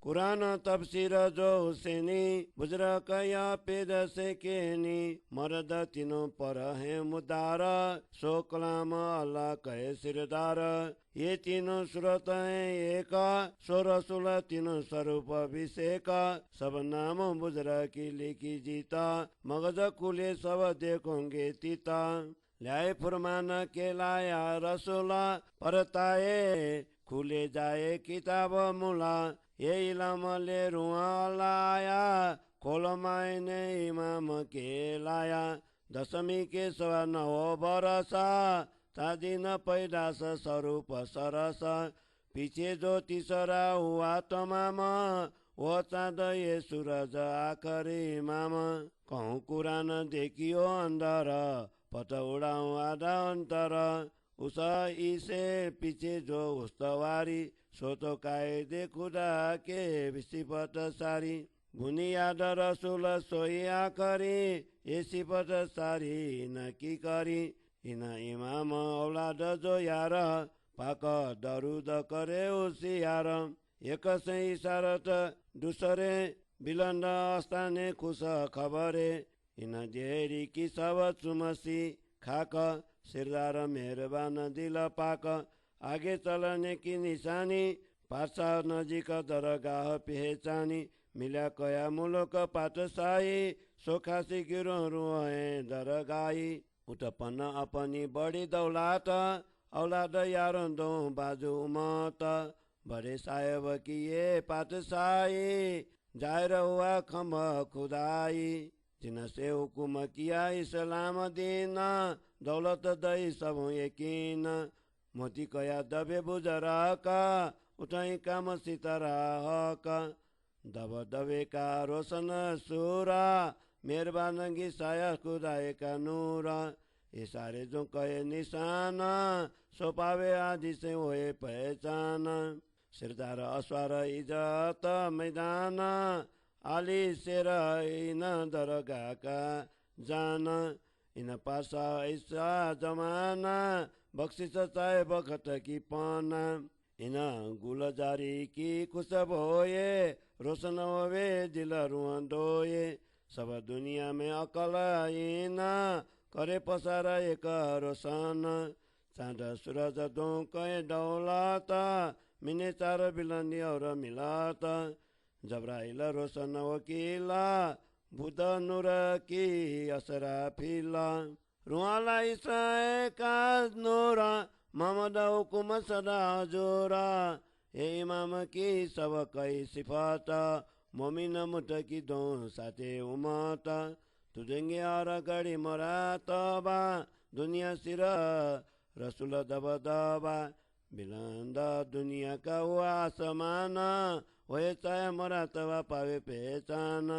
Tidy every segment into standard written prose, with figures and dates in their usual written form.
कुरान तफसीर जो हुसैनी बुजरक या पेद से केनी मर्द तीनों पर है मुदार सो कलाम अल्लाह कहे सिरदार ये तीनों सूरत हैं एक सो रसूल तीनों स्वरूप अभिषेक सब नाम बुजरा की लिखी जीता मगज कुले सब देखोगे तीता ल्याए फुरमान के लाया रसूला परताए खुले जाए किताब मुला ये इलाम ले रुआ लाया खोलमाए ने इमाम के लाया दशमी के सवा 9 बरसा तादिन पैदास स्वरूप सरस पीछे जो तीसरा हुआ तमाम वो चाँद ये सूरज आखरी इमाम कहूँ कुरान देखियो अंदर पट उड़ाऊं आधा अंतर उस इसे पीछे जो उस्तवारी सो तो कायदे खुदा के सिफत सारी बुनियाद रसूल सोई आखरी ये सिफत सारी न की करी इन इमाम औलाद जो यार पाक दरुद करे उसी यार एक से इशारत दूसरे बिलंद अस्ताने खुश खबरे इन जेरी की सब चुमसी खाक सिरदार मेहरबान दिल पाक आगे चलने की निशानी पासा नजिक दरगाह पहचानी मिला कया मुलक पातशाही सोखासी गिरो रुए दरगाही उत्पन्न अपनी बड़ी दौलात औलाद यारों दो बाजू मत बड़े साहेब की ये पातशाही जाहिर हुआ खम खुदाई जिनसे हुकुम किया इस्लाम दीन दौलत दई सब यकीन मोती कया दबे बुजरा का उठाई काम सितारा का दब दबे का रोशन सूरा मेहरबानगी साया खुदाए का नूरा ये सारे जो कहे निशान सो पावे आदि से हुए पहचान सिरदार अस्वार इज्जत मैदान आली शेर इन दरगाह का जान इन पासा ऐसा जमाना बख्शिश चाहे बखत की पाना इन गुलजारी की खुशब होए रोशन होवे दिल रुआंदोए सब दुनिया में अकल इना करे पसारा एक रोशन चाँद सूरज दो कहे दौलत मिने चार बिलंदी और मिलात जब्राइल रोशन वकीला बुध नूर की असरा फिला रुआला ईसा का नूरा मोहम्मद हुकुम सदा जोरा ये इमाम की सब कई सिफात मोमिन मुठ की दो साथे उमत तुझेंगे और गड़ी मरा तबा दुनिया सिर रसूल दब दबा बिलंद दुनिया का हुआ आसमान वही चाहे मरा तबा पावे पहचान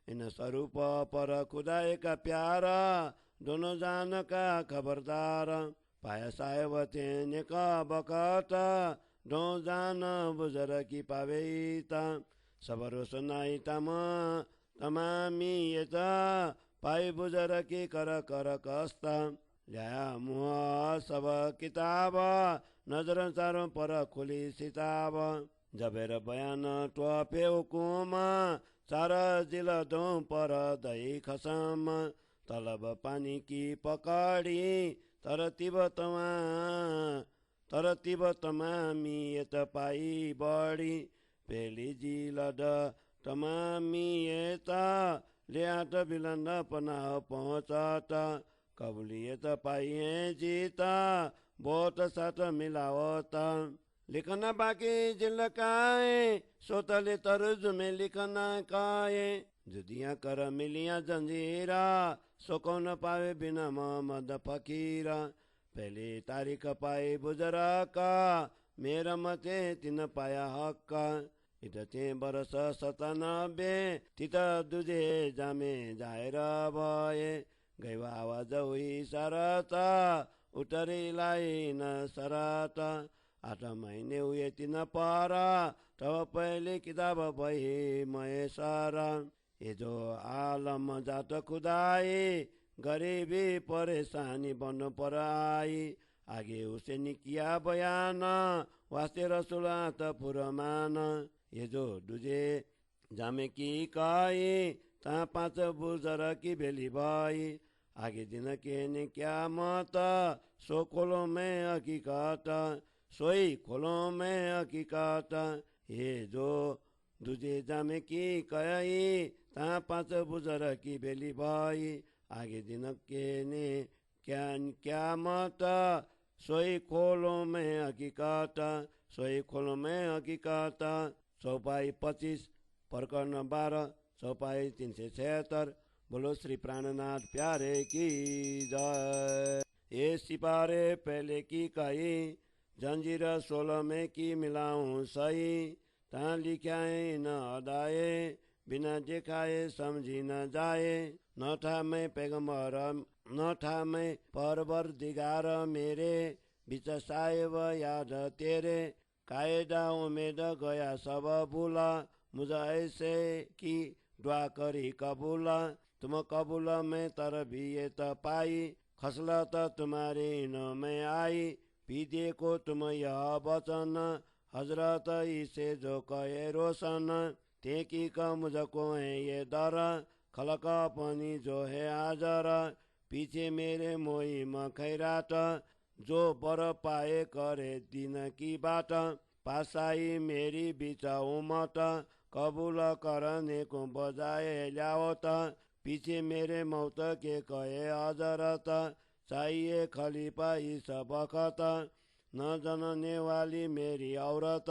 इन स्वरूप पर खुदाए का प्यारा दोनों जान का खबरदार पाया साहेब तेने का बकत दो जान बुजर की पावेता सबर सुनाई तमामी येता पाई बुजर की कर कर कस्ता ल्या मुह सब किताब नजर चारों पर खुली सिताब जबेर बयान टोपे हुकुम चार जिल दो पर दही खसम तलब पानी की पकड़ी तरतीब तमामी यत पाई बड़ी पेली जिल तमामी यत लियात बिलंद पनाह पहुँचत कबूलियत पाई है जीता बहुत साथ मिलावत लिखना बाकी जिलकाए सोतले तर्ज में लिखना काए जुदियां कर मिलियां जंजीरा सो कौन पावे बिना मोहम्मद फकीरा पहली तारीख पाई बुजरा का मेरा मते तिन पाया हक्का इतने बरस 97 तित दुजे जामे जाएर भए गैवा आवाज हुई सरता उतरी लाई न सरता 8 महीने हुए 3 पारा तब पहले किताब भई मैं सारा ये जो आलम जात खुदाई गरीबी परेशानी बन पर आई आगे उसे किया बयान वास्ते रसुलात पुरमान ये जो दुजे जामे की काई ता 5 बुजर की बेली भाई आगे दिन के ने क्या मत सो खोलो में हकीकत सोई खोलो में हकीकत ये जो दुजे जामे की कई ता 5 बुजर की बेली भाई आगे दिन के ने क्या मत सोई खोलो में हकीकत सोई खोलो में हकीकत चौपाई 25 प्रकरण 12 चौपाई 376। बोलो श्री प्राणनाथ प्यारे की जय। ये सिपारे पहले की कही जंजीर 16 में की मिलाऊं सही ता लिखाए न अदाए बिना दिखाए समझी न जाए न था मैं पैगंबर न था मैं परवर दिगार मेरे बिच साहेब याद तेरे कायदा उमेद गया सब भूला मुझे ऐसे की दुआ करी कबूला तुम कबूल में तरबियत पाई खसलत तुम्हारे न में आई पीदे को तुम यह वचन हजरत इसे जो कहे रोशन ते की का मुझको है ये डर खलक अपनी जो है हाजर पीछे मेरे मोई मखैरात जो बर पाए करे दिन की बात पासाई मेरी बीच उमत कबूल करने को बजाए ल्यावत पीछे मेरे मौत के कहे हजरत चाहिए खलीफा इस बखत न जनने वाली मेरी औरत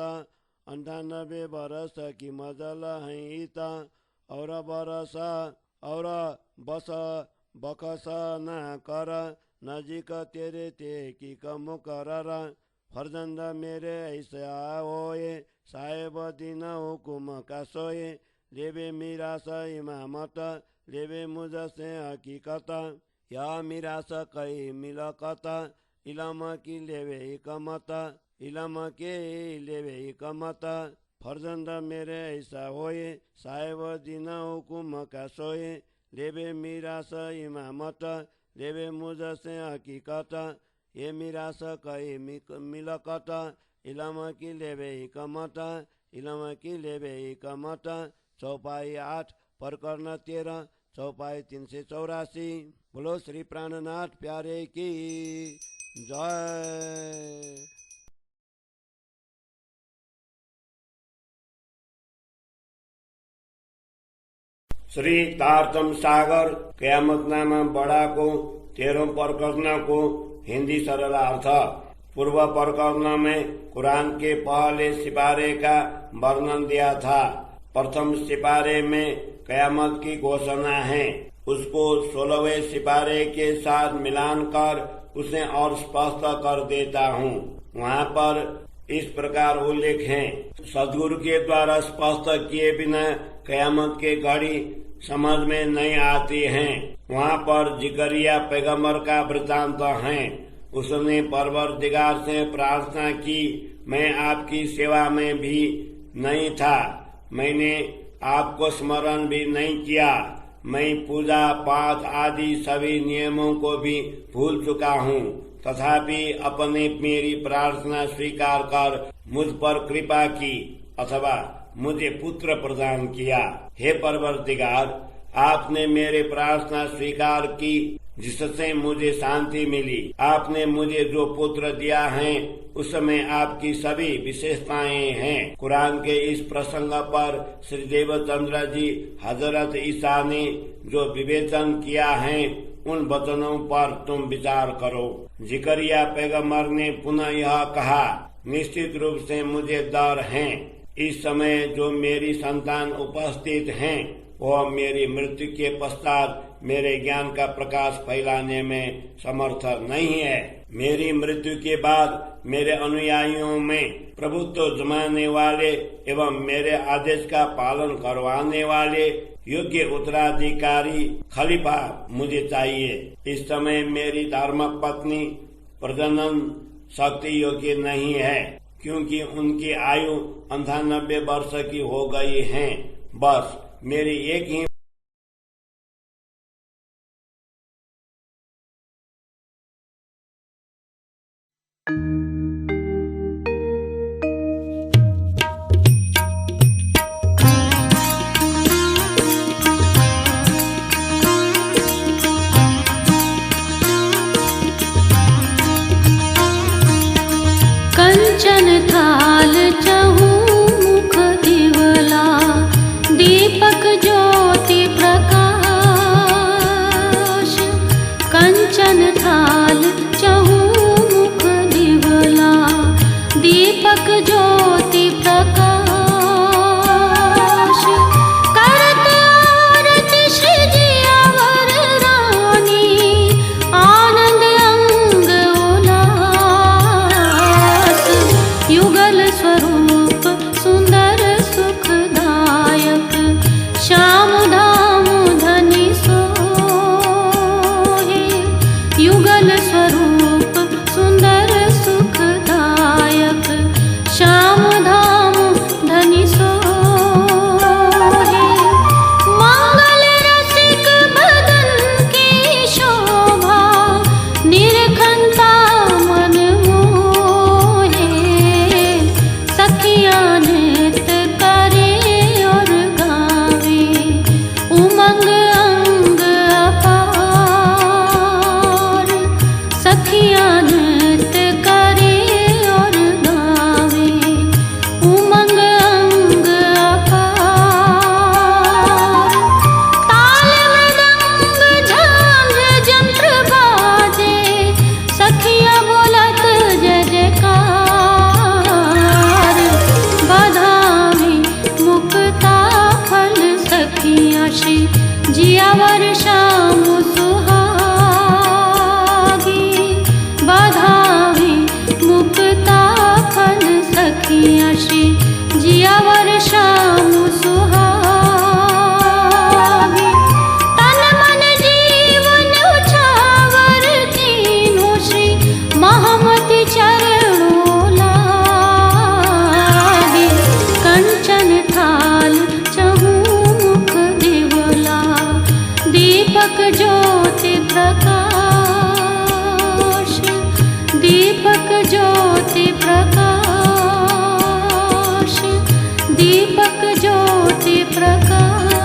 98 बरस की मजल है ईता और बरस और बस बखस न कर नजीक तेरे ते की कम कर फर्जंद मेरे ऐसा होए साहेब दिन हुकुम का सोए लेबे मीरास इमामत लेबे मुझसे हकीकत या मीरास कई मिलकत इलम की लेवे हिकमत इलम के लेवे हिकमत फर्जंद मेरे ऐसा होए साहेब दिन हुकुम का सोए लेबे मीरास इमामत लेबे मुझसे हकीकत ये मीरास कई मिलकत इलम की लेवे हिकमत इलम की लेवे हिकमत चौपाई 8 प्रकरण 13 चौपाई 384। बोलो श्री प्राणनाथ प्यारे की जय। श्री तारतम सागर कयामतनामा बड़ा को 13 प्रकरण को हिंदी सरल अर्थ। पूर्व प्रकरण में कुरान के पहले सिपारे का वर्णन दिया था। प्रथम सिपारे में कयामत की घोषणा है। उसको 16वें सिपारे के साथ मिलान कर उसे और स्पष्ट कर देता हूँ। वहाँ पर इस प्रकार उल्लेख है, सदगुरु के द्वारा स्पष्ट किए बिना कयामत के घड़ी समझ में नहीं आती हैं। वहाँ पर जिकरिया पैगंबर का वृतांत है। उसने परवरदिगार से प्रार्थना की, मैं आपकी सेवा में भी नहीं था, मैंने आपको स्मरण भी नहीं किया, मैं पूजा पाठ आदि सभी नियमों को भी भूल चुका हूँ। तथापि अपने मेरी प्रार्थना स्वीकार कर मुझ पर कृपा की अथवा मुझे पुत्र प्रदान किया। हे परवरदिगार, आपने मेरे प्रार्थना स्वीकार की जिससे मुझे शांति मिली। आपने मुझे जो पुत्र दिया है उसमें आपकी सभी विशेषताएं हैं। कुरान के इस प्रसंग पर श्री देवचंद्र जी हजरत ईसा ने जो विवेचन किया है उन वचनों पर तुम विचार करो। जिकरिया पैगंबर ने पुनः यह कहा, निश्चित रूप से मुझे डर है। इस समय जो मेरी संतान उपस्थित हैं वह मेरी मृत्यु के पश्चात मेरे ज्ञान का प्रकाश फैलाने में समर्थ नहीं है। मेरी मृत्यु के बाद मेरे अनुयायियों में प्रभुत्व जमाने वाले एवं मेरे आदेश का पालन करवाने वाले योग्य उत्तराधिकारी खलीफा मुझे चाहिए। इस समय मेरी धार्मिक पत्नी प्रजनन शक्ति योग्य नहीं है, क्योंकि उनकी आयु 98 वर्ष की हो गई है। बस मेरी एक ही दीपक ज्योति प्रकाश।